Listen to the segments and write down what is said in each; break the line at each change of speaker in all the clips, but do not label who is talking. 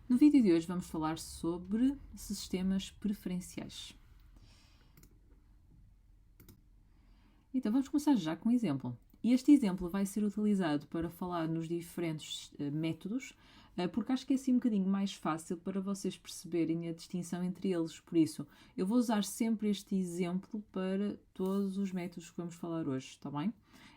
No vídeo de hoje vamos falar sobre sistemas preferenciais. Então vamos começar já com um exemplo. E este exemplo vai ser utilizado para falar nos diferentes métodos, porque acho que é assim um bocadinho mais fácil para vocês perceberem a distinção entre eles. Por isso, eu vou usar sempre este exemplo para todos os métodos que vamos falar hoje, está bem?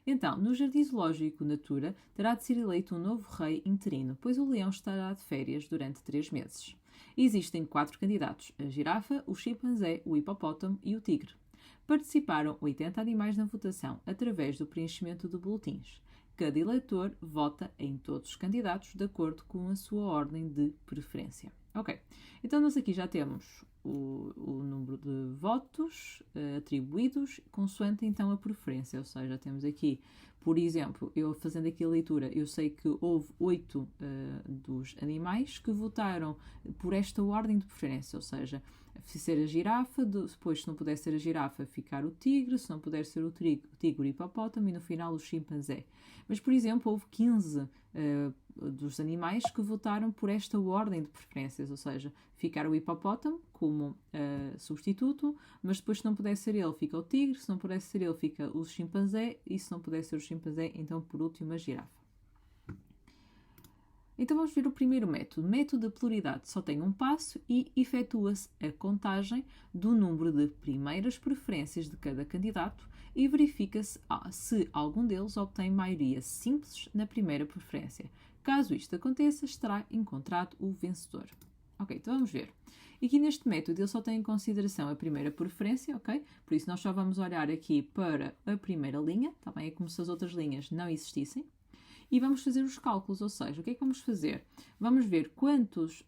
Então, no Jardim Zoológico Natura, terá de ser eleito um novo rei interino, pois o leão estará de férias durante 3 meses. Existem 4 candidatos: a girafa, o chimpanzé, o hipopótamo e o tigre. Participaram 80 animais na votação através do preenchimento de boletins. Cada eleitor vota em todos os candidatos de acordo com a sua ordem de preferência. Ok, então nós aqui já temos o número de votos atribuídos consoante então a preferência, ou seja, temos aqui, por exemplo, eu fazendo aqui a leitura, eu sei que houve 8 dos animais que votaram por esta ordem de preferência, ou seja, se ser a girafa, depois se não puder ser a girafa ficar o tigre, se não puder ser o tigre o hipopótamo e no final o chimpanzé. Mas, por exemplo, houve 15 dos animais que votaram por esta ordem de preferências, ou seja, ficar o hipopótamo como substituto, mas depois se não puder ser ele fica o tigre, se não puder ser ele fica o chimpanzé e se não puder ser o chimpanzé, então por último a girafa. Então vamos ver o primeiro método. O método de pluralidade só tem um passo e efetua-se a contagem do número de primeiras preferências de cada candidato e verifica-se se algum deles obtém maioria simples na primeira preferência. Caso isto aconteça, estará encontrado o vencedor. Ok, então vamos ver. E aqui neste método ele só tem em consideração a primeira preferência, ok? Por isso nós só vamos olhar aqui para a primeira linha, tá bem? É como se as outras linhas não existissem. E vamos fazer os cálculos, ou seja, o que é que vamos fazer? Vamos ver quantos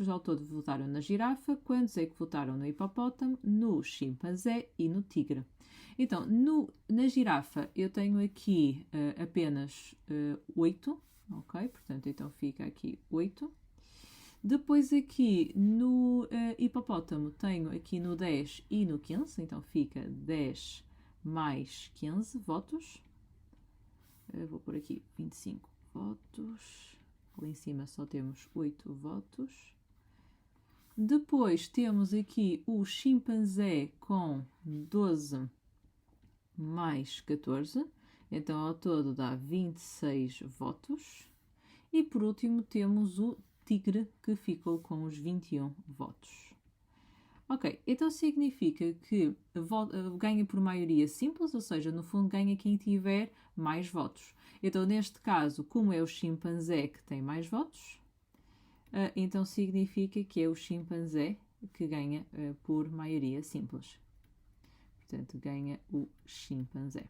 ao todo votaram na girafa, quantos é que votaram no hipopótamo, no chimpanzé e no tigre. Então, na girafa eu tenho aqui apenas 8, ok? Portanto, então fica aqui 8. Depois aqui no hipopótamo tenho aqui no 10 e no 15, então fica 10 mais 15 votos. Vou pôr aqui 25 votos. Ali em cima só temos 8 votos. Depois temos aqui o chimpanzé com 12 mais 14. Então, ao todo dá 26 votos. E por último temos o tigre, que ficou com os 21 votos. Ok, então significa que ganha por maioria simples, ou seja, no fundo ganha quem tiver mais votos. Então, neste caso, como é o chimpanzé que tem mais votos, então significa que é o chimpanzé que ganha por maioria simples. Portanto, ganha o chimpanzé.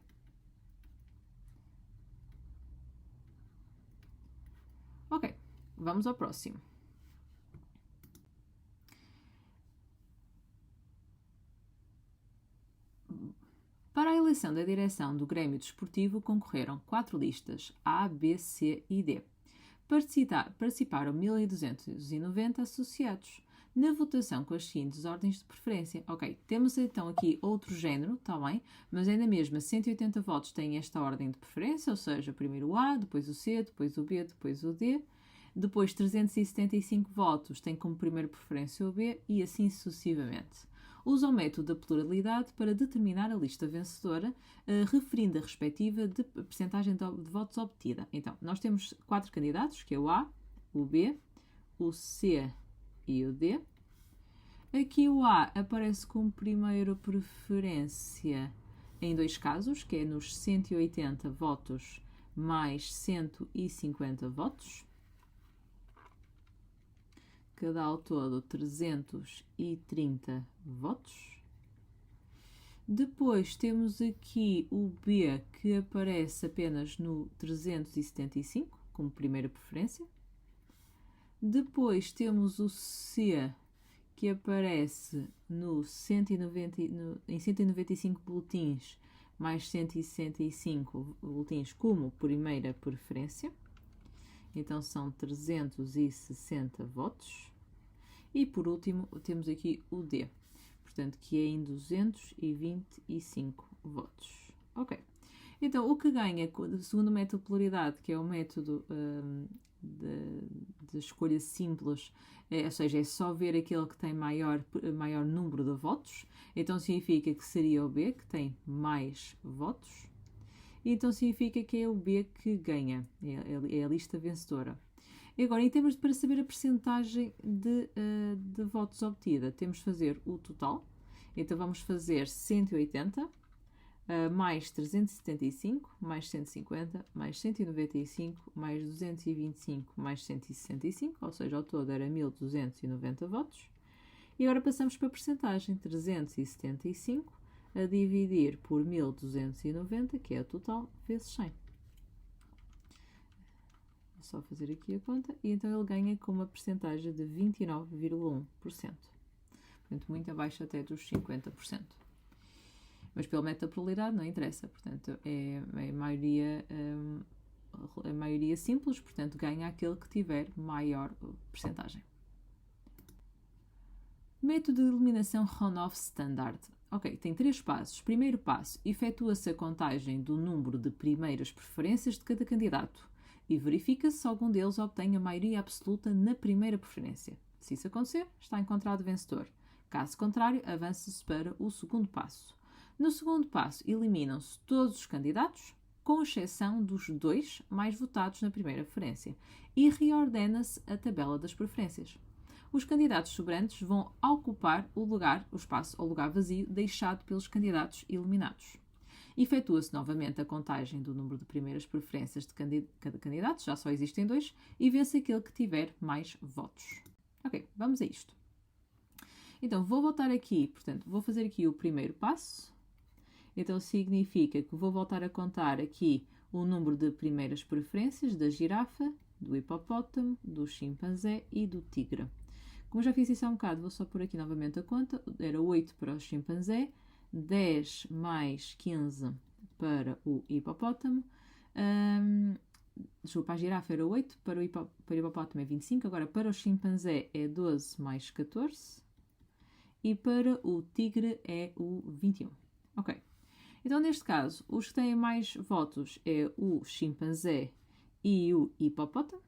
Ok, vamos ao próximo. Para a eleição da direção do Grêmio Desportivo concorreram 4 listas, A, B, C e D. Participaram 1.290 associados. Na votação com as seguintes ordens de preferência. Ok, temos então aqui outro género, está bem? Mas ainda mesmo 180 votos têm esta ordem de preferência, ou seja, primeiro o A, depois o C, depois o B, depois o D. Depois 375 votos têm como primeira preferência o B e assim sucessivamente. Usa o método da pluralidade para determinar a lista vencedora, referindo a respectiva de percentagem de votos obtida. Então, nós temos 4 candidatos, que é o A, o B, o C e o D. Aqui o A aparece como primeira preferência em 2 casos, que é nos 180 votos mais 150 votos, que dá ao todo 330 votos. Depois temos aqui o B, que aparece apenas no 375, como primeira preferência. Depois temos o C, que aparece em 195 boletins, mais 165 boletins como primeira preferência. Então são 360 votos. E por último temos aqui o D, portanto que é em 225 votos. Ok, então o que ganha, segundo o método de pluralidade, que é o método de escolha simples, ou seja, é só ver aquele que tem maior número de votos, então significa que seria o B, que tem mais votos, e então significa que é o B que ganha, é a lista vencedora. Agora, em termos para saber a percentagem de votos obtida, temos de fazer o total, então vamos fazer 180, mais 375, mais 150, mais 195, mais 225, mais 165, ou seja, ao todo era 1290 votos. E agora passamos para a percentagem, 375 a dividir por 1290, que é o total, vezes 100. Vou só fazer aqui a conta, e então ele ganha com uma percentagem de 29,1%. Portanto, muito abaixo até dos 50%. Mas pelo método da probabilidade não interessa, portanto é a maioria simples, portanto ganha aquele que tiver maior percentagem. Método de eliminação Ronoff Standard. Ok, tem 3 passos. Primeiro passo, efetua-se a contagem do número de primeiras preferências de cada candidato e verifica-se se algum deles obtém a maioria absoluta na primeira preferência. Se isso acontecer, está encontrado o vencedor. Caso contrário, avança-se para o segundo passo. No segundo passo, eliminam-se todos os candidatos, com exceção dos 2 mais votados na primeira preferência, e reordena-se a tabela das preferências. Os candidatos sobrantes vão ocupar o espaço ou lugar vazio deixado pelos candidatos eliminados. Efetua-se novamente a contagem do número de primeiras preferências de cada candidato, já só existem 2, e vence aquele que tiver mais votos. Ok, vamos a isto. Então, vou voltar aqui, portanto, vou fazer aqui o primeiro passo. Então, significa que vou voltar a contar aqui o número de primeiras preferências da girafa, do hipopótamo, do chimpanzé e do tigre. Como já fiz isso há um bocado, vou só pôr aqui novamente a conta. Era 8 para o chimpanzé, 10 mais 15 para o hipopótamo. Desculpa, a girafa era 8, para o hipopótamo é 25, agora para o chimpanzé é 12 mais 14 e para o tigre é o 21. Ok. Então, neste caso, os que têm mais votos é o chimpanzé e o hipopótamo.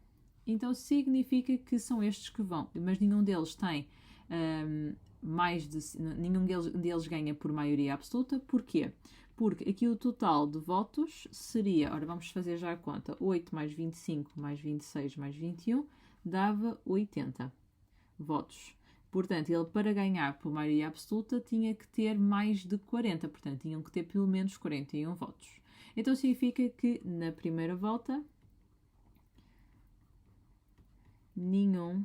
Então, significa que são estes que vão, mas nenhum deles tem nenhum deles ganha por maioria absoluta. Porquê? Porque aqui o total de votos seria, ora vamos fazer já a conta, 8 mais 25 mais 26 mais 21 dava 80 votos. Portanto, ele para ganhar por maioria absoluta tinha que ter mais de 40, portanto, tinham que ter pelo menos 41 votos. Então, significa que na primeira volta, nenhum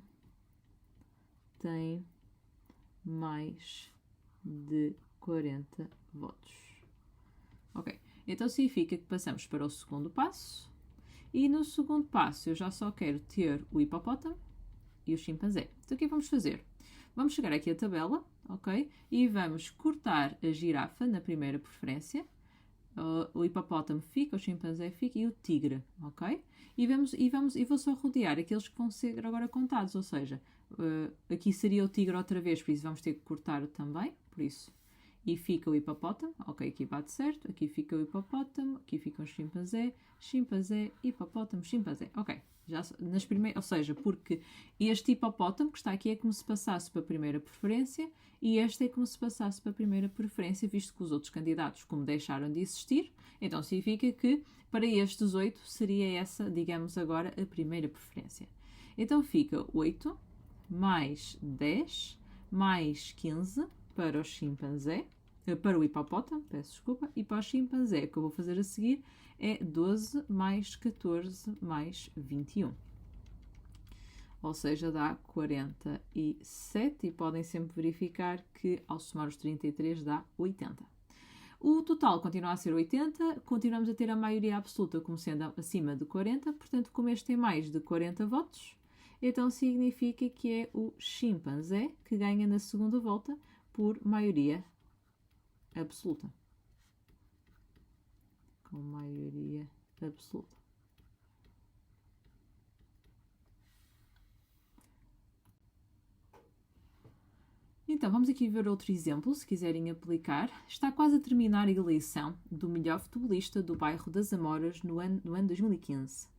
tem mais de 40 votos. Ok, então significa que passamos para o segundo passo. E no segundo passo, eu já só quero ter o hipopótamo e o chimpanzé. Então, o que vamos fazer? Vamos chegar aqui à tabela, ok? E vamos cortar a girafa na primeira preferência. O hipopótamo fica, o chimpanzé fica e o tigre, ok? E vou só rodear aqueles que vão ser agora contados, ou seja, aqui seria o tigre outra vez, por isso vamos ter que cortar também, por isso. E fica o hipopótamo, ok, aqui bate certo, aqui fica o hipopótamo, aqui fica o chimpanzé, hipopótamo, chimpanzé, ok. Já nas primeiras, ou seja, porque este hipopótamo que está aqui é como se passasse para a primeira preferência e este é como se passasse para a primeira preferência, visto que os outros candidatos, como deixaram de existir, então significa que para estes 8 seria essa, digamos agora, a primeira preferência. Então fica 8 mais 10 mais 15 para o chimpanzé, para o hipopótamo, peço desculpa, e para o chimpanzé, o que eu vou fazer a seguir é 12 mais 14 mais 21. Ou seja, dá 47 e podem sempre verificar que ao somar os 33 dá 80. O total continua a ser 80, continuamos a ter a maioria absoluta como sendo acima de 40, portanto, como este tem mais de 40 votos, então significa que é o chimpanzé que ganha na segunda volta por maioria absoluta. Com maioria absoluta. Então, vamos aqui ver outro exemplo, se quiserem aplicar. Está quase a terminar a eleição do melhor futebolista do bairro das Amoras no ano 2015.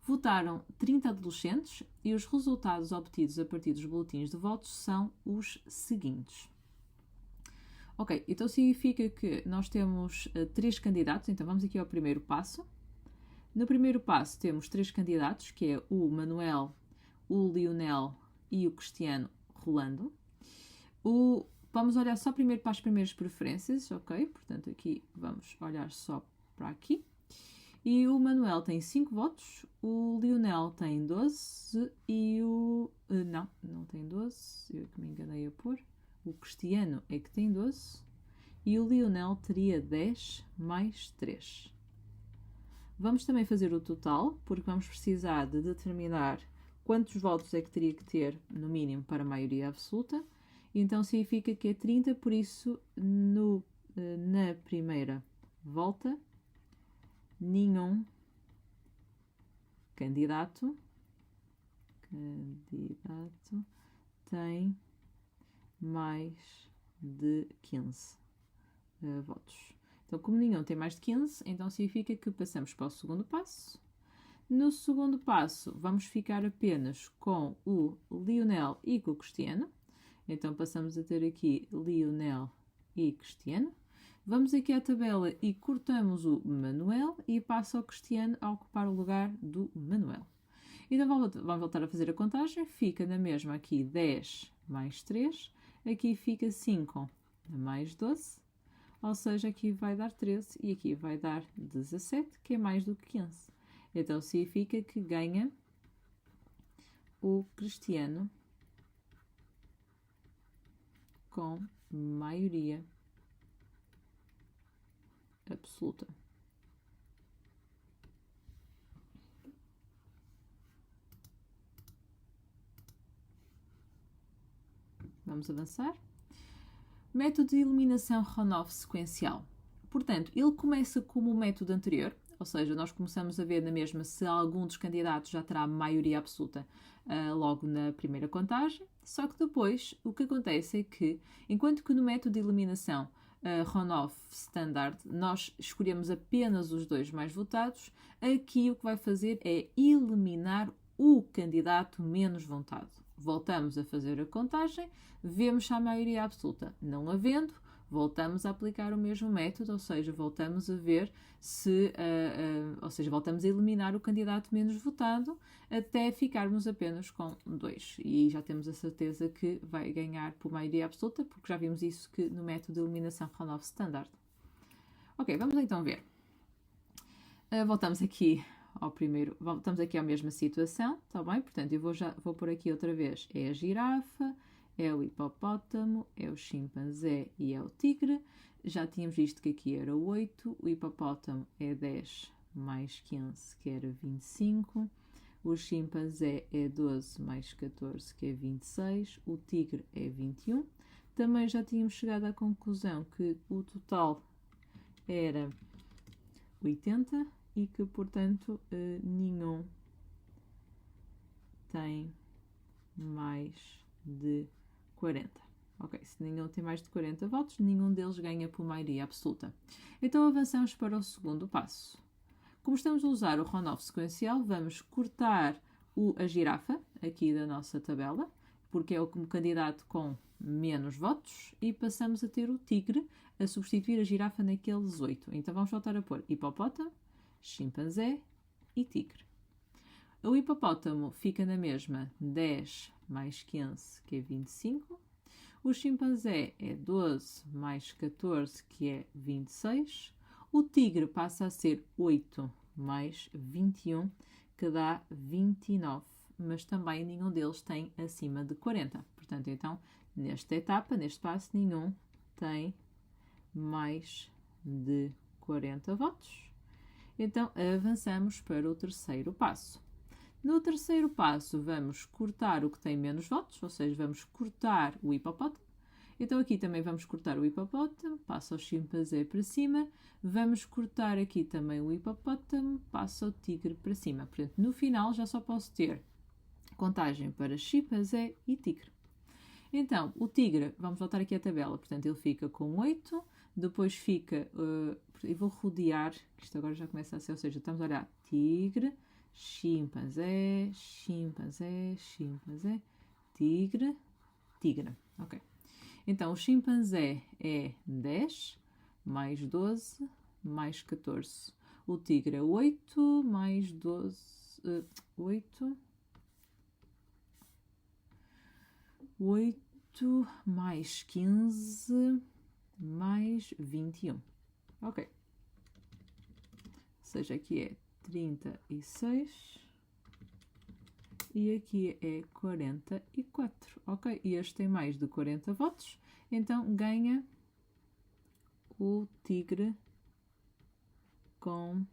Votaram 30 adolescentes e os resultados obtidos a partir dos boletins de votos são os seguintes. Ok, então significa que nós temos 3 candidatos, então vamos aqui ao primeiro passo. No primeiro passo temos 3 candidatos, que é o Manuel, o Lionel e o Cristiano Rolando. Vamos olhar só primeiro para as primeiras preferências, ok? Portanto, aqui vamos olhar só para aqui. E o Manuel tem 5 votos, o Lionel tem 12 e o... não tem 12, eu que me enganei a pôr. O Cristiano é que tem 12 e o Lionel teria 10 mais 3. Vamos também fazer o total, porque vamos precisar de determinar quantos votos é que teria que ter, no mínimo, para a maioria absoluta. Então significa que é 30, por isso na primeira volta nenhum candidato tem mais de 15 votos. Então, como nenhum tem mais de 15, então significa que passamos para o segundo passo. No segundo passo, vamos ficar apenas com o Lionel e com o Cristiano. Então, passamos a ter aqui Lionel e Cristiano. Vamos aqui à tabela e cortamos o Manuel e passa o Cristiano a ocupar o lugar do Manuel. Então, vamos voltar a fazer a contagem. Fica na mesma aqui 10 mais 3. Aqui fica 5 mais 12. Ou seja, aqui vai dar 13 e aqui vai dar 17, que é mais do que 15. Então, significa que ganha o Cristiano com maioria absoluta. Vamos avançar. Método de eliminação Ronoff sequencial. Portanto, ele começa como o método anterior, ou seja, nós começamos a ver na mesma se algum dos candidatos já terá maioria absoluta logo na primeira contagem, só que depois o que acontece é que, enquanto que no método de eliminação Ronoff Standard nós escolhemos apenas os 2 mais votados, aqui o que vai fazer é eliminar o candidato menos votado. Voltamos a fazer a contagem, vemos se há maioria absoluta. Não havendo, voltamos a aplicar o mesmo método, ou seja, voltamos a ver se, voltamos a eliminar o candidato menos votado até ficarmos apenas com 2. E já temos a certeza que vai ganhar por maioria absoluta, porque já vimos isso que no método de eliminação Ronoff Standard. Ok, vamos então ver. Voltamos aqui à mesma situação, está bem? Portanto, eu vou pôr aqui outra vez, é a girafa, é o hipopótamo, é o chimpanzé e é o tigre. Já tínhamos visto que aqui era 8, o hipopótamo é 10 mais 15, que era 25, o chimpanzé é 12 mais 14, que é 26, o tigre é 21. Também já tínhamos chegado à conclusão que o total era 80 e que, portanto, nenhum tem mais de 40. Ok, se nenhum tem mais de 40 votos, nenhum deles ganha por maioria absoluta. Então avançamos para o segundo passo. Como estamos a usar o Ronoff sequencial, vamos cortar a girafa aqui da nossa tabela, porque é o candidato com menos votos, e passamos a ter o tigre a substituir a girafa naqueles 8. Então vamos voltar a pôr hipopótamo, chimpanzé e tigre. O hipopótamo fica na mesma 10 mais 15, que é 25. O chimpanzé é 12 mais 14, que é 26. O tigre passa a ser 8 mais 21, que dá 29. Mas também nenhum deles tem acima de 40. Portanto, então, nesta etapa, neste passo, nenhum tem mais de 40 votos. Então, avançamos para o terceiro passo. No terceiro passo, vamos cortar o que tem menos votos, ou seja, vamos cortar o hipopótamo. Então, aqui também vamos cortar o hipopótamo, passa o chimpanzé para cima. Vamos cortar aqui também o hipopótamo, passa o tigre para cima. Portanto, no final, já só posso ter contagem para chimpanzé e tigre. Então, o tigre, vamos voltar aqui à tabela, portanto, ele fica com 8, depois fica, eu vou rodear, isto agora já começa a ser, ou seja, estamos a olhar tigre, chimpanzé, chimpanzé, chimpanzé, tigre, tigre. Ok. Então, o chimpanzé é 10, mais 12, mais 14. O tigre é 8, mais 12, 8, 8, mais 15, mais 21. Ok. Ou seja, aqui é 36 e aqui é 44. Ok, e este tem mais de 40 votos, então ganha o tigre com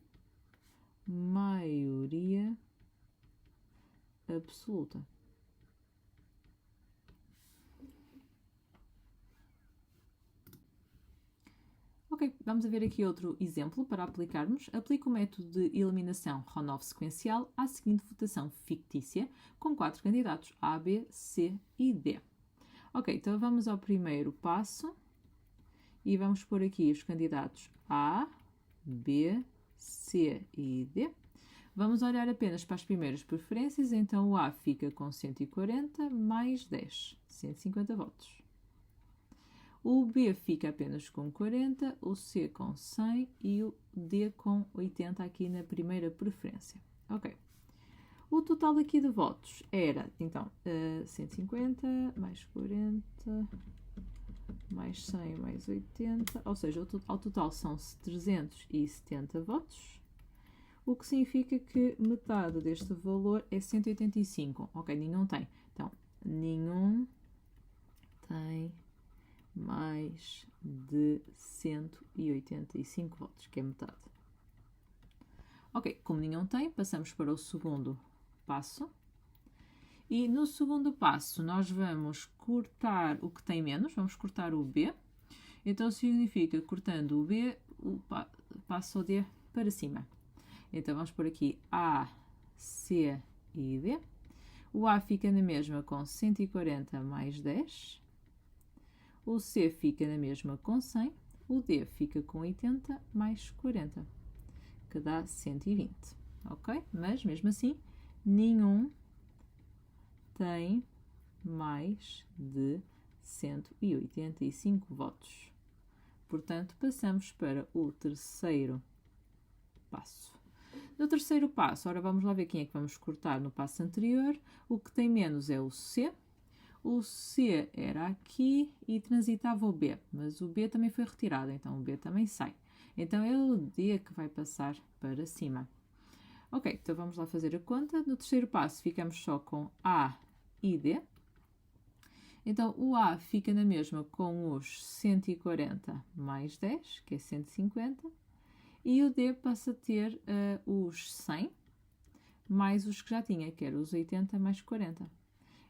maioria absoluta. Ok, vamos a ver aqui outro exemplo para aplicarmos. Aplica o método de eliminação Ronoff sequencial à seguinte votação fictícia com 4 candidatos A, B, C e D. Ok, então vamos ao primeiro passo e vamos pôr aqui os candidatos A, B, C e D. Vamos olhar apenas para as primeiras preferências, então o A fica com 140 mais 10, 150 votos. O B fica apenas com 40, o C com 100 e o D com 80 aqui na primeira preferência. Ok. O total aqui de votos era, então, 150 mais 40 mais 100 mais 80, ou seja, ao total são 370 votos, o que significa que metade deste valor é 185. Ok, nenhum tem. Então, nenhum tem mais de 185 votos, que é metade. Ok, como nenhum tem, passamos para o segundo passo. E no segundo passo, nós vamos cortar o que tem menos, vamos cortar o B. Então, significa, cortando o B, passo o D para cima. Então, vamos por aqui A, C e D. O A fica na mesma com 140 mais 10. O C fica na mesma com 100. O D fica com 80 mais 40, que dá 120. Ok? Mas, mesmo assim, nenhum tem mais de 185 votos. Portanto, passamos para o terceiro passo. No terceiro passo, ora vamos lá ver quem é que vamos cortar no passo anterior. O que tem menos é o C. O C era aqui e transitava o B, mas o B também foi retirado, então o B também sai. Então é o D que vai passar para cima. Ok, então vamos lá fazer a conta. No terceiro passo ficamos só com A e D. Então o A fica na mesma com os 140 mais 10, que é 150. E o D passa a ter os 100 mais os que já tinha, que eram os 80 mais 40.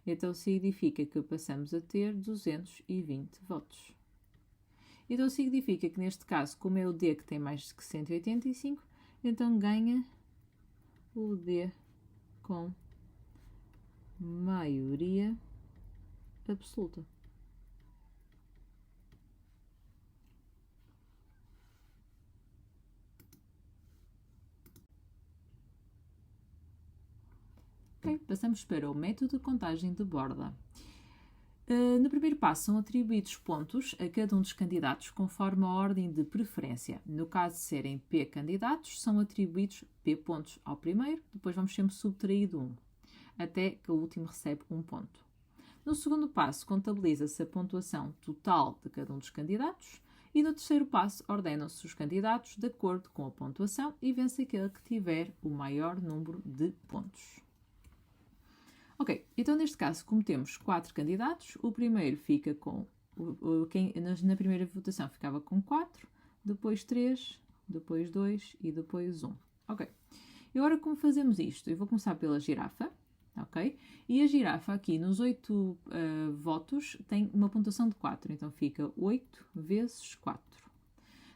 Então significa que passamos a ter 220 votos. Então significa que neste caso, como é o D que tem mais de 185, então ganha o D com maioria absoluta. Ok, passamos para o método de contagem de borda. No primeiro passo, são atribuídos pontos a cada um dos candidatos conforme a ordem de preferência. No caso de serem P candidatos, são atribuídos P pontos ao primeiro, depois vamos sempre subtraído 1, até que o último recebe 1 ponto. No segundo passo, contabiliza-se a pontuação total de cada um dos candidatos e no terceiro passo, ordenam-se os candidatos de acordo com a pontuação e vence aquele que tiver o maior número de pontos. Ok, então neste caso, como temos 4 candidatos, o primeiro fica com, na primeira votação ficava com 4, depois 3, depois 2 e depois 1. Ok, e agora como fazemos isto? Eu vou começar pela girafa, ok? E a girafa aqui nos 8 votos tem uma pontuação de 4, então fica 8 vezes 4.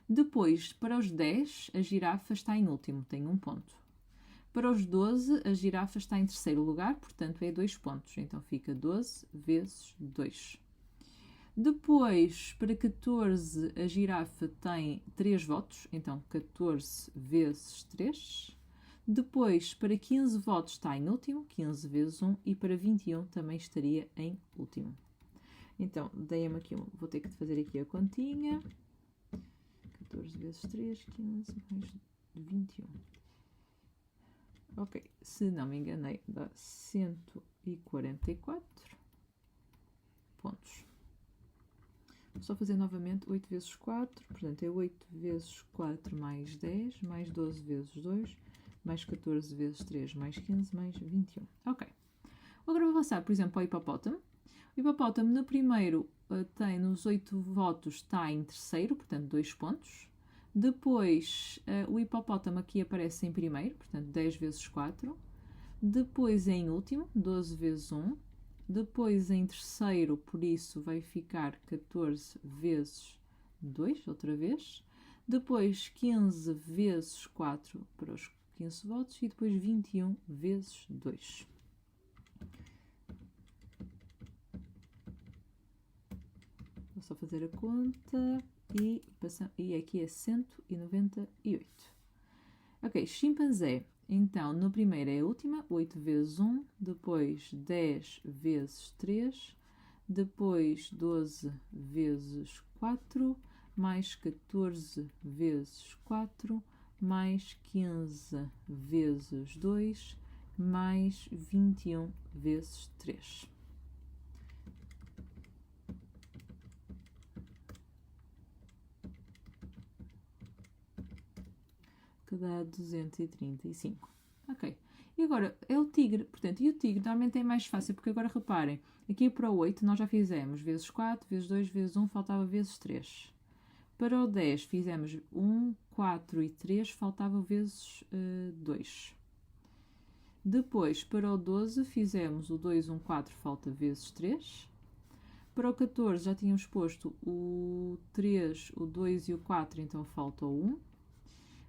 Depois, para os 10, a girafa está em último, tem 1 ponto. Para os 12, a girafa está em terceiro lugar, portanto é 2 pontos. Então fica 12 vezes 2. Depois, para 14, a girafa tem 3 votos. Então 14 vezes 3. Depois, para 15 votos está em último, 15 vezes 1, e para 21 também estaria em último. Então, dei-me aqui, vou ter que fazer aqui a continha. 14 vezes 3, 15 mais 21. Ok, se não me enganei, dá 144 pontos. Vou só fazer novamente 8 vezes 4, portanto é 8 vezes 4 mais 10, mais 12 vezes 2, mais 14 vezes 3, mais 15, mais 21. Ok. Agora vou passar, por exemplo, ao hipopótamo. O hipopótamo no primeiro tem, nos 8 votos, está em terceiro, portanto 2 pontos. Depois o hipopótamo aqui aparece em primeiro, portanto 10 vezes 4. Depois em último, 12 vezes 1. Depois em terceiro, por isso vai ficar 14 vezes 2, outra vez. Depois 15 vezes 4 para os 15 votos e depois 21 vezes 2. Vou só fazer a conta e aqui é 198. Ok, chimpanzé. Então, no primeiro é a última, 8 vezes 1, depois 10 vezes 3, depois 12 vezes 4, mais 14 vezes 4, mais 15 vezes 2, mais 21 vezes 3. Que dá 235. Ok. E agora, é o tigre. Portanto, e o tigre normalmente é mais fácil, porque agora reparem, aqui para o 8 nós já fizemos vezes 4, vezes 2, vezes 1, faltava vezes 3. Para o 10 fizemos 1, 4 e 3, faltava vezes 2. Depois, para o 12 fizemos o 2, 1, 4, falta vezes 3. Para o 14 já tínhamos posto o 3, o 2 e o 4, então falta o 1.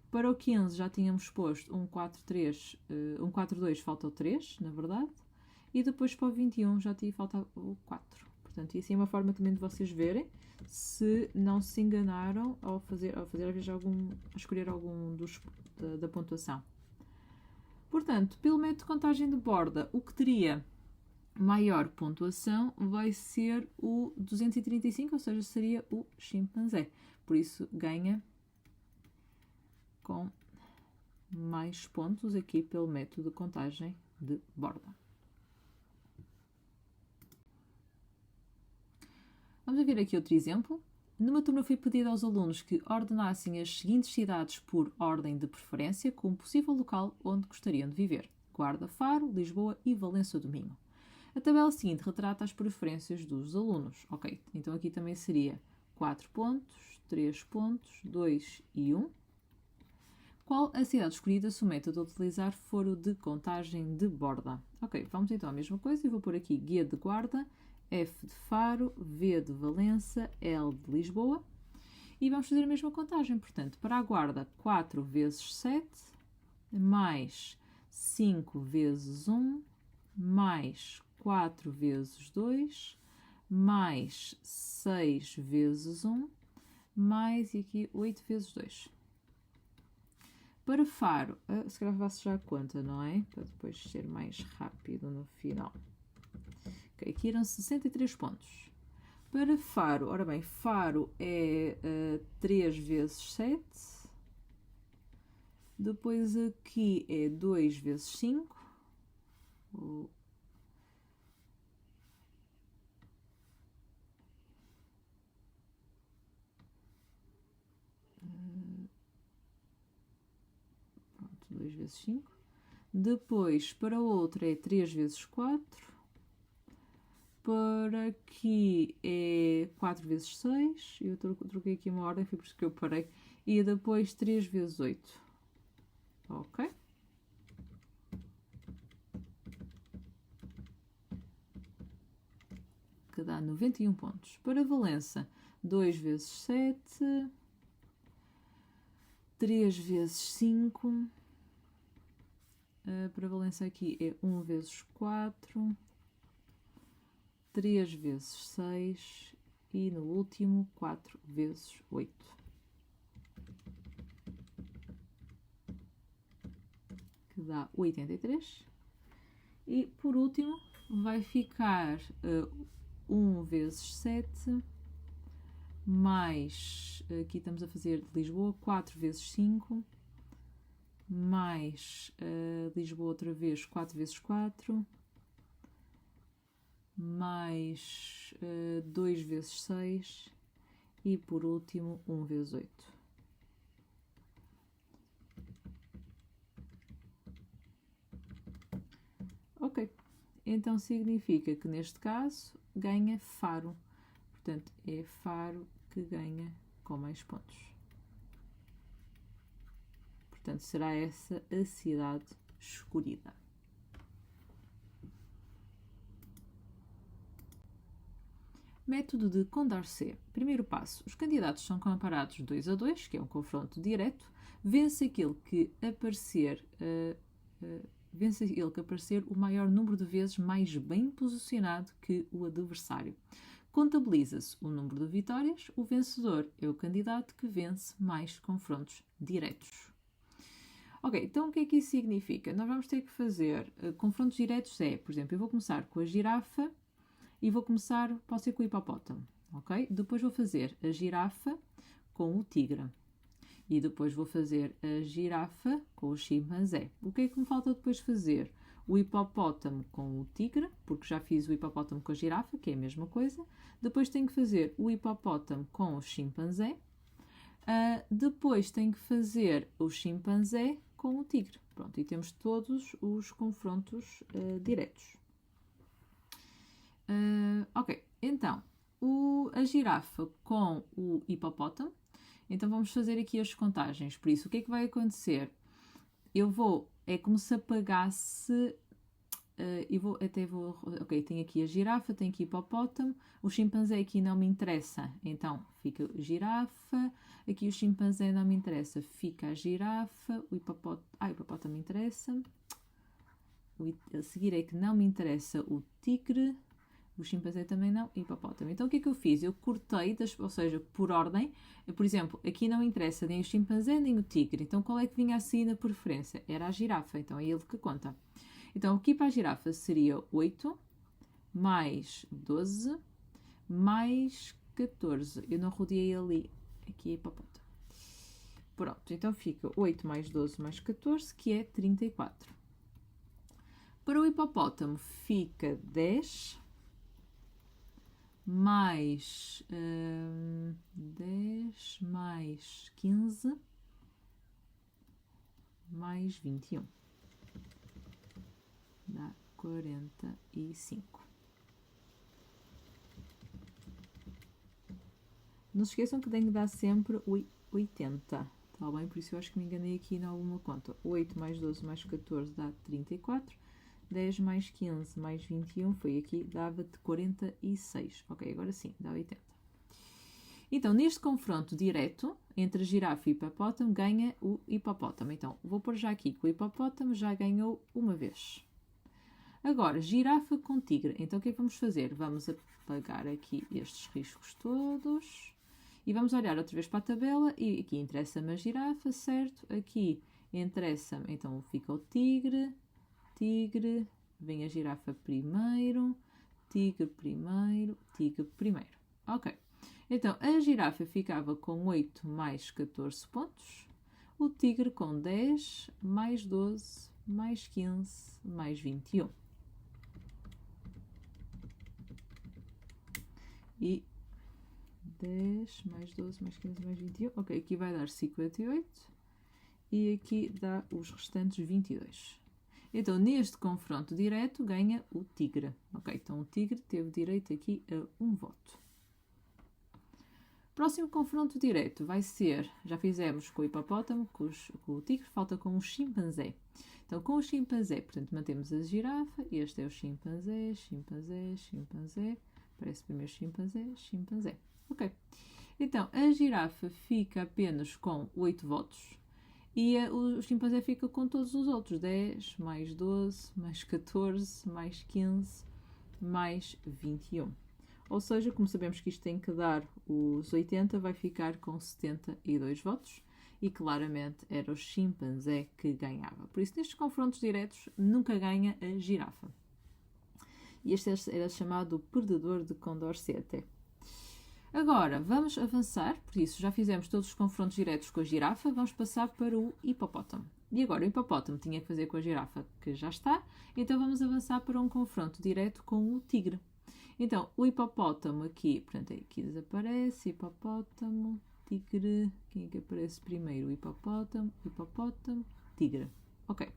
Para o 15 já tínhamos posto 1, 4, 3, 1, 4, 2, falta o 3, na verdade. E depois para o 21 já tinha faltado o 4. Portanto, isso é uma forma também de vocês verem se não se enganaram ao fazer às vezes a escolher algum da pontuação. Portanto, pelo método de contagem de borda, o que teria maior pontuação vai ser o 235, ou seja, seria o chimpanzé. Por isso, ganha com mais pontos aqui pelo método de contagem de borda. Vamos ver aqui outro exemplo. Numa turma foi pedido aos alunos que ordenassem as seguintes cidades por ordem de preferência como possível local onde gostariam de viver: Guarda, Faro, Lisboa e Valença do Minho. A tabela seguinte retrata as preferências dos alunos. Ok, então aqui também seria 4 pontos, 3 pontos, 2 e 1. Qual a cidade escolhida se o método a utilizar for o de contagem de borda? Ok, vamos então à mesma coisa. Eu vou pôr aqui G de Guarda, F de Faro, V de Valença, L de Lisboa. E vamos fazer a mesma contagem. Portanto, para a Guarda, 4 vezes 7, mais 5 vezes 1, mais 4 vezes 2, mais 6 vezes 1, mais aqui 8 vezes 2. Para Faro, se calhar faço já a conta, não é? Para depois ser mais rápido no final. Ok, aqui eram 63 pontos. Para Faro, ora bem, Faro é 3 vezes 7. Depois aqui é 2 vezes 5. Pronto, 2 vezes 5. Depois, para outra é 3 vezes 4. Para aqui é 4 vezes 6. Eu troquei aqui uma ordem, foi por isso que eu parei. E depois 3 vezes 8. Ok? Que dá 91 pontos. Para Valença, 2 vezes 7. 3 vezes 5. Para Valença aqui é 1 vezes 4. 3 vezes 6 e no último 4 vezes 8. que dá 83. E por último vai ficar 1 vezes 7, mais, aqui estamos a fazer de Lisboa, 4 vezes 5, mais Lisboa outra vez, 4 vezes 4, mais 2 vezes 6 e por último 1 vezes 8. Ok, então significa que neste caso ganha Faro, portanto é Faro que ganha com mais pontos. Portanto será essa a cidade escolhida. Método de Condorcet. Primeiro passo: os candidatos são comparados 2 a 2, que é um confronto direto. Vence aquele que aparecer o maior número de vezes mais bem posicionado que o adversário. Contabiliza-se o número de vitórias. O vencedor é o candidato que vence mais confrontos diretos. Ok, então o que é que isso significa? Nós vamos ter que fazer confrontos diretos. Por exemplo, eu vou começar com a girafa e posso ser com o hipopótamo, ok? Depois vou fazer a girafa com o tigre. E depois vou fazer a girafa com o chimpanzé. O que é que me falta depois fazer? O hipopótamo com o tigre, porque já fiz o hipopótamo com a girafa, que é a mesma coisa. Depois tenho que fazer o hipopótamo com o chimpanzé. Depois tenho que fazer o chimpanzé com o tigre. Pronto, e temos todos os confrontos diretos. Ok, então, a girafa com o hipopótamo. Então vamos fazer aqui as contagens. Por isso, o que é que vai acontecer? É como se apagasse... Ok, tenho aqui a girafa, tenho aqui o hipopótamo. O chimpanzé aqui não me interessa, então fica a girafa. Aqui o chimpanzé não me interessa, fica a girafa. O hipopótamo me interessa. A seguir é que não me interessa o tigre. O chimpanzé também não, e hipopótamo. Então o que é que eu fiz? Eu cortei, ou seja, por ordem. Por exemplo, aqui não interessa nem o chimpanzé nem o tigre. Então qual é que vinha assim na preferência? Era a girafa, então é ele que conta. Então aqui para a girafa seria 8 mais 12 mais 14. Eu não rodeei ali. Aqui é hipopótamo. Pronto, então fica 8 mais 12 mais 14, que é 34. Para o hipopótamo fica 10... mais 10 mais 15 mais 21 dá 45. Não se esqueçam que tem que dar sempre 80, tá bem? Por isso eu acho que me enganei aqui em alguma conta. 8 mais 12 mais 14 dá 34. 10 mais 15 mais 21 foi aqui, dava-te 46. Ok, agora sim, dá 80. Então, neste confronto direto entre a girafa e o hipopótamo, ganha o hipopótamo. Então, vou pôr já aqui que o hipopótamo já ganhou uma vez. Agora, girafa com tigre. Então, o que é que vamos fazer? Vamos apagar aqui estes riscos todos e vamos olhar outra vez para a tabela. E aqui interessa-me a girafa, certo? Aqui interessa-me, então fica o tigre, vem a girafa primeiro, tigre primeiro, tigre primeiro. Ok. Então, a girafa ficava com 8 mais 14 pontos, o tigre com 10 mais 12 mais 15 mais 21. E 10 mais 12 mais 15 mais 21. Ok, aqui vai dar 58 e aqui dá os restantes 22. Então, neste confronto direto, ganha o tigre. Ok, então o tigre teve direito aqui a um voto. Próximo confronto direto vai ser, já fizemos com o hipopótamo, com o tigre, falta com o chimpanzé. Então, com o chimpanzé, portanto, mantemos a girafa, este é o chimpanzé, parece primeiro chimpanzé. Ok, então a girafa fica apenas com 8 votos. E o chimpanzé fica com todos os outros, 10, mais 12, mais 14, mais 15, mais 21. Ou seja, como sabemos que isto tem que dar os 80, vai ficar com 72 votos. e claramente era o chimpanzé que ganhava. Por isso, nestes confrontos diretos, nunca ganha a girafa. E este era chamado o perdedor de Condorcet até. Agora, vamos avançar, por isso já fizemos todos os confrontos diretos com a girafa, vamos passar para o hipopótamo. E agora o hipopótamo tinha que fazer com a girafa, que já está, então vamos avançar para um confronto direto com o tigre. Então, o hipopótamo aqui, portanto, aqui desaparece, hipopótamo, tigre, quem é que aparece primeiro? Hipopótamo, tigre. Ok.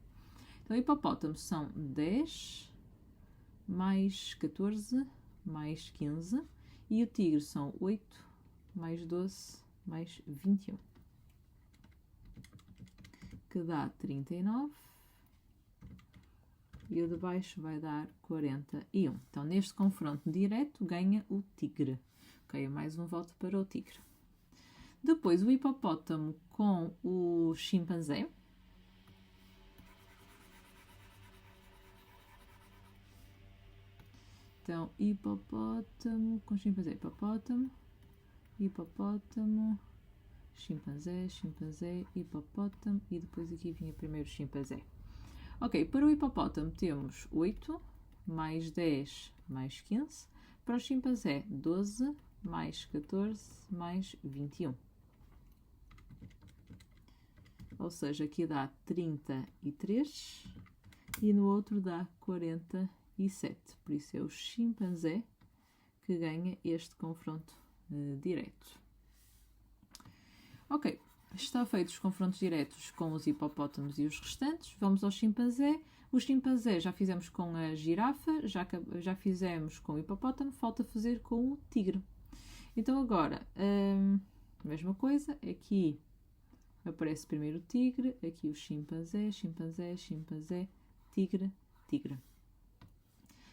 Então, o hipopótamo são 10 mais 14 mais 15 e o tigre são 8 mais 12 mais 21, que dá 39. E o de baixo vai dar 41. Então, neste confronto direto, ganha o tigre. Ok, mais um voto para o tigre. Depois, o hipopótamo com o chimpanzé. Então, hipopótamo com chimpanzé. Hipopótamo, chimpanzé, hipopótamo. E depois aqui vinha primeiro o chimpanzé. Ok, para o hipopótamo temos 8 mais 10 mais 15. Para o chimpanzé, 12 mais 14 mais 21. Ou seja, aqui dá 33 e no outro dá 47. Por isso é o chimpanzé que ganha este confronto direto. Ok. Está feito os confrontos diretos com os hipopótamos e os restantes. Vamos ao chimpanzé. O chimpanzé já fizemos com a girafa, já fizemos com o hipopótamo, falta fazer com o tigre. Então agora, a mesma coisa, aqui aparece primeiro o tigre, aqui o chimpanzé, tigre.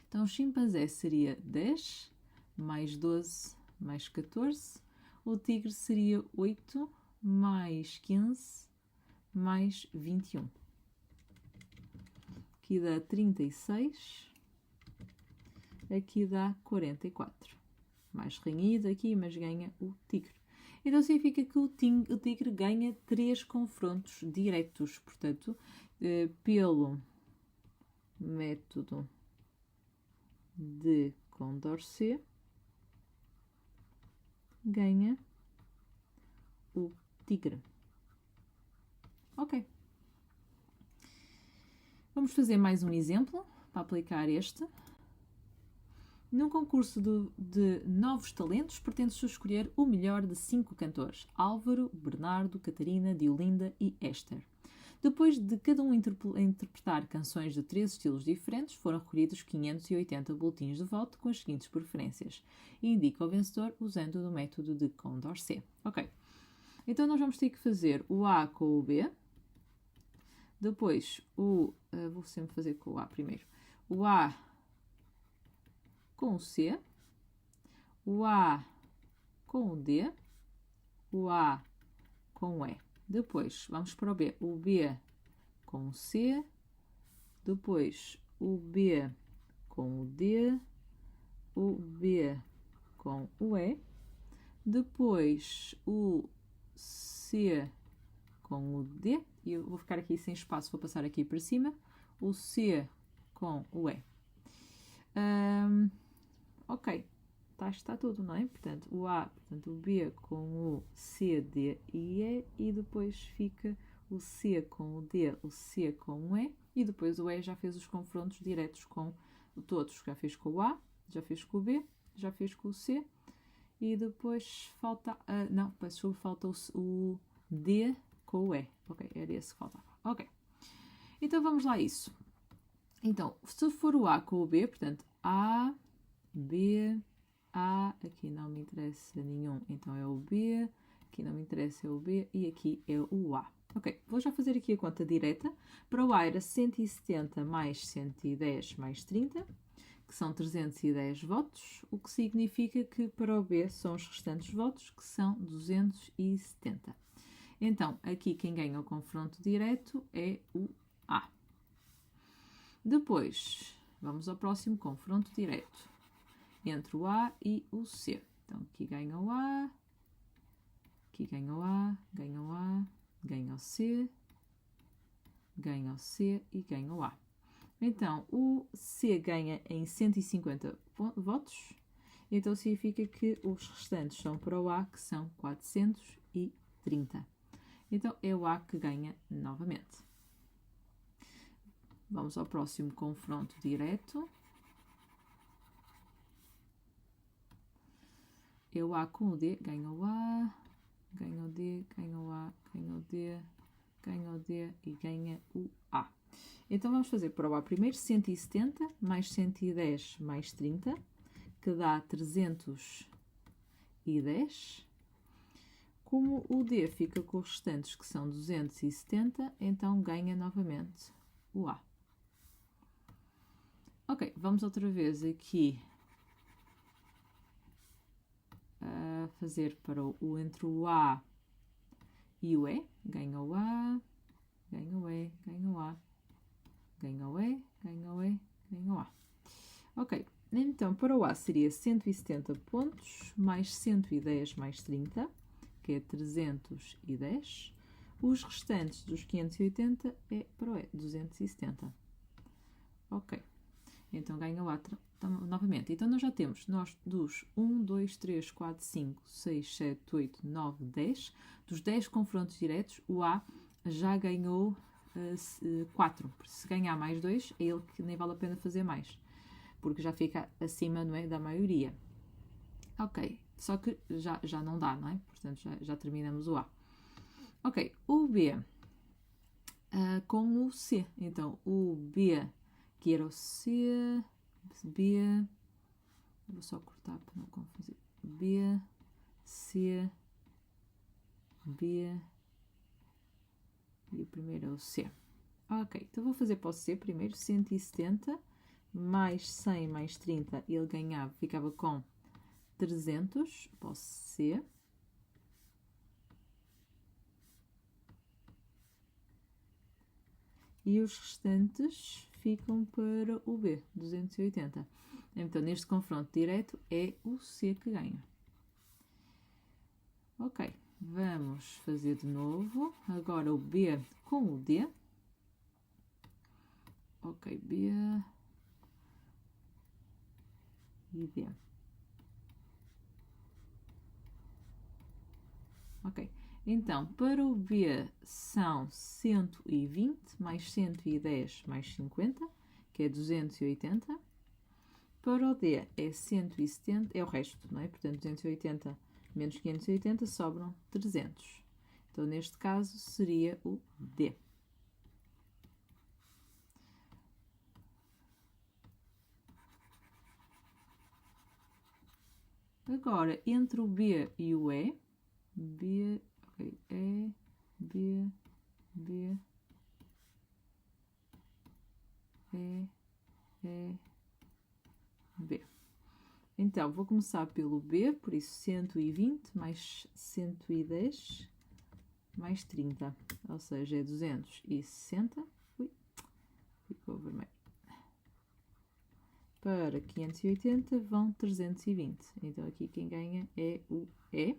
Então o chimpanzé seria 10 mais 12 mais 14, o tigre seria 8 mais 15 mais 21. Aqui dá 36. Aqui dá 44. Mais renhido aqui, mas ganha o tigre. Então significa que o tigre ganha 3 confrontos diretos. Portanto, pelo método de Condorcet, ganha o tigre. Ok. Vamos fazer mais um exemplo para aplicar este. Num concurso de novos talentos, pretende-se escolher o melhor de 5 cantores: Álvaro, Bernardo, Catarina, Diolinda e Esther. Depois de cada um interpretar canções de 3 estilos diferentes, foram recolhidos 580 boletins de voto com as seguintes preferências. E indica o vencedor usando o método de Condorcet. Ok. Então, nós vamos ter que fazer o A com o B. Depois, vou sempre fazer com o A primeiro. O A com o C. O A com o D. O A com o E. Depois, vamos para o B. O B com o C. Depois, o B com o D. O B com o E. Depois, o C com o D, e eu vou ficar aqui sem espaço, vou passar aqui para cima, o C com o E. Ok, está tudo, não é? Portanto, o A, portanto, o B com o C, D e E, e depois fica o C com o D, o C com o E, e depois o E já fez os confrontos diretos com todos, já fez com o A, já fez com o B, já fez com o C, e depois falta, falta o D com o E. Ok, era esse que faltava. Ok, então vamos lá a isso. Então, se for o A com o B, portanto, A, B, A, aqui não me interessa nenhum, então é o B, aqui não me interessa é o B e aqui é o A. Ok, vou já fazer aqui a conta direta. Para o A era 170 mais 110 mais 30, que são 310 votos, o que significa que para o B são os restantes votos, que são 270. Então, aqui quem ganha o confronto direto é o A. Depois, vamos ao próximo confronto direto entre o A e o C. Então, aqui ganha o A, aqui ganha o A, ganha o A, ganha o C, ganha o C e ganha o A. Então, o C ganha em 150 votos, então significa que os restantes são para o A, que são 430. Então, é o A que ganha novamente. Vamos ao próximo confronto direto. É o A com o D, ganha o A, ganha o D, ganha o A, ganha o D, ganha o D e ganha o A. Então vamos fazer para o A primeiro 170 mais 110 mais 30, que dá 310. Como o D fica com os restantes, que são 270, então ganha novamente o A. Ok, vamos outra vez aqui a fazer para o entre o A e o E. Ganha o A, ganha o E, ganha o A, ganha o E, ganha o E, ganha o A. Ok, então para o A seria 170 pontos, mais 110 mais 30, que é 310. Os restantes dos 580 é para o E, 270. Ok, então ganha o A novamente. Então nós já temos, dos 1, 2, 3, 4, 5, 6, 7, 8, 9, 10, dos 10 confrontos diretos, o A já ganhou 4. Se ganhar mais 2, é ele que nem vale a pena fazer mais, porque já fica acima, não é, da maioria. Ok, só que já não dá, não é? Portanto, já terminamos o A. Ok, o B com o C. Então, o B, que era o C, B, vou só cortar para não confundir. B, C, B, e o primeiro é o C. Ok, então vou fazer para o C primeiro, 170 mais 100 mais 30, ele ganhava, ficava com 300, para o C. E os restantes ficam para o B, 280. Então, neste confronto direto, é o C que ganha. Ok, vamos fazer de novo. Agora o B com o D. Ok, B e D. Ok, então, para o B são 120 mais 110 mais 50, que é 280. Para o D é 170, é o resto, não é? Portanto, 280 menos 580 sobram 300. Então, neste caso, seria o D. Agora, entre o B e o E, B, ok, E, B, B, E, B. Então, vou começar pelo B, por isso 120 mais 110 mais 30, ou seja, é 260. Ui, ficou vermelho. Para 580 vão 320. Então, aqui quem ganha é o E.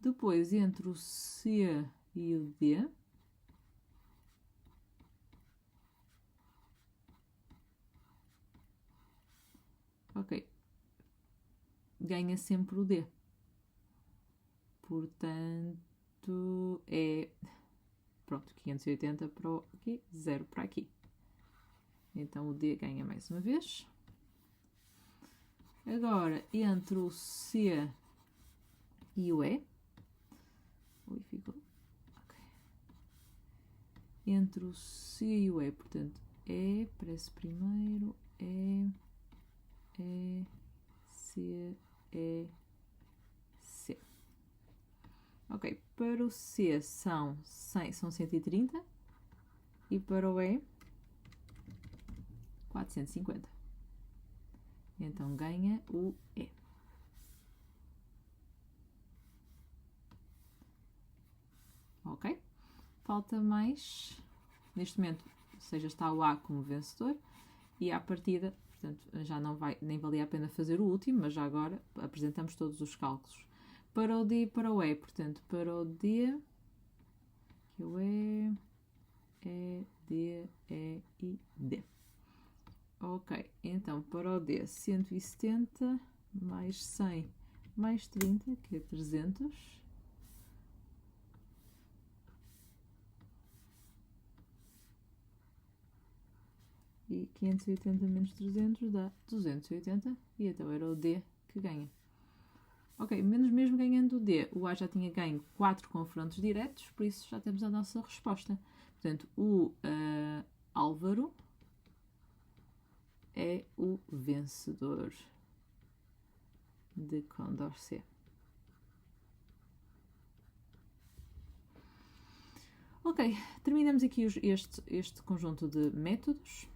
Depois, entre o C e o D, ok, ganha sempre o D. Portanto, é, pronto, 580 para aqui, 0 para aqui. Então, o D ganha mais uma vez. Agora, entre o C e o E, ui, ficou, ok. Entre o C e o E, portanto, E, parece primeiro, E, C, E, C. Ok, para o C são 130 e para o E 450. Então ganha o E. Ok? Falta mais. Neste momento, ou seja, está o A como vencedor e à partida, portanto já não vai, nem valia a pena fazer o último, mas já agora apresentamos todos os cálculos. Para o D e para o E, portanto, para o D, que é o E, D, E e D. Ok, então para o D, 170 mais 100 mais 30, que é 300. E 580 menos 300 dá 280, e então era o D que ganha. Ok, menos mesmo ganhando o D, o A já tinha ganho 4 confrontos diretos, por isso já temos a nossa resposta. Portanto, o Álvaro é o vencedor de Condorcet. Ok, terminamos aqui este conjunto de métodos.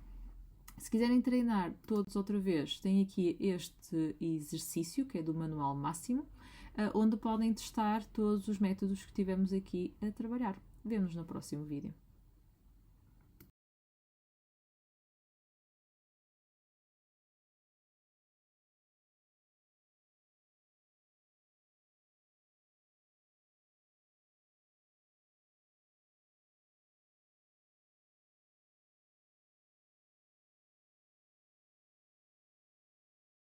Se quiserem treinar todos outra vez, tem aqui este exercício, que é do Manual Máximo, onde podem testar todos os métodos que tivemos aqui a trabalhar. Vemo-nos no próximo vídeo.